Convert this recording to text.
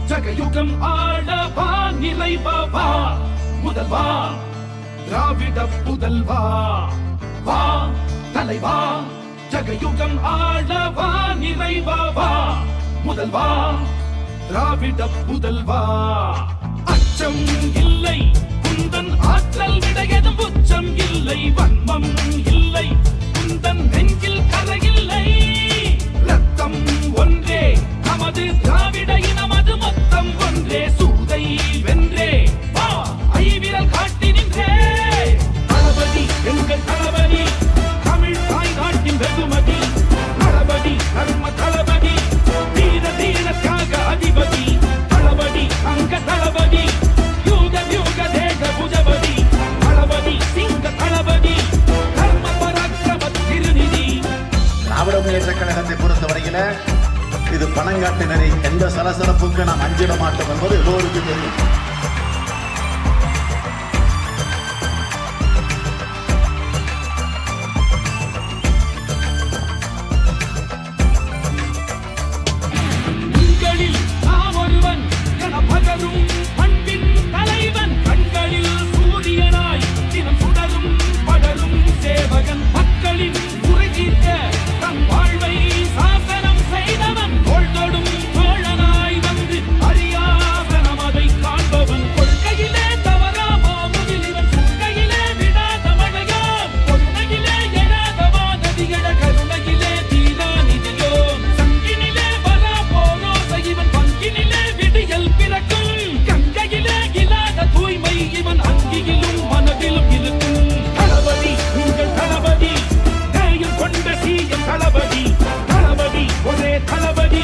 ஜகயுகம் ஆளவா நிறைவா முதல்வா திராவிட புதல்வா வா தலைவா ஜகயுகம் ஆளவா நிறைவா முதல்வா திராவிட புதல்வா அச்சம் இல்லை குந்தன் ஆற்றல் விடையதும் உச்சம் இல்லை வன்மம் இல்லை குந்தன் நெஞ்சில் கரையில்லை ரத்தம் ஒன்றே நமது திராவிட இனமது மொத்தம் ஒன்றே சூதை வென்றே வா ஐவிரல் காட்டி நின்றே தளபதி எங்கள் தளபதி தமிழ் தாய் நாட்டின் வெகுமதி தளபதி தர்ம தளபதி தீர தீர தியாக அதிபதி தளபதி அங்க தளபதி யூக யூக தேக புஜபதி தளபதி சிங்க தளபதி தர்ம பராக்கிரம திருநிதி. திராவிட முன்னேற்ற கழகத்தை பொறுத்தவரையில இது பணங்காட்டினரை எந்த சலசலப்புக்கு நாம் அஞ்சிட மாட்டோம் என்பது எல்லோருக்கும் தெரியும். உங்களில் நாம் ஒருவன் என பகரும் பண்பின் தலைவன் கண்களில் சூரியனாய் தினம் சுடரும் படரும் சேவகன் மக்களின் குறை தீர்க்க தன் வாழ்வை சாசனம் செய்தவன் தோள்தொடும் தோழனாய் வந்து அறியாசனம் அதை காண்பவன் கொள்கையிலே தவறாமோ முகிலிவன் சுங்கையிலே விடாத மழையாம் கொள்கையிலே எழாதவா நதிகள கருணையிலே தீரா நிதியோ சங்கினிலே வரா போரோச இவன் பங்கினிலே விடியல் பிறக்கும் கங்கையிலே இல்லாத தூய்மை இவன் அங்கியிலும் மனதிலும் இருக்கும் தளபதி உங்கள் தளபதி நேயம் கொண்ட சீயம் தளபதி தளபதி ஒரே தளபதி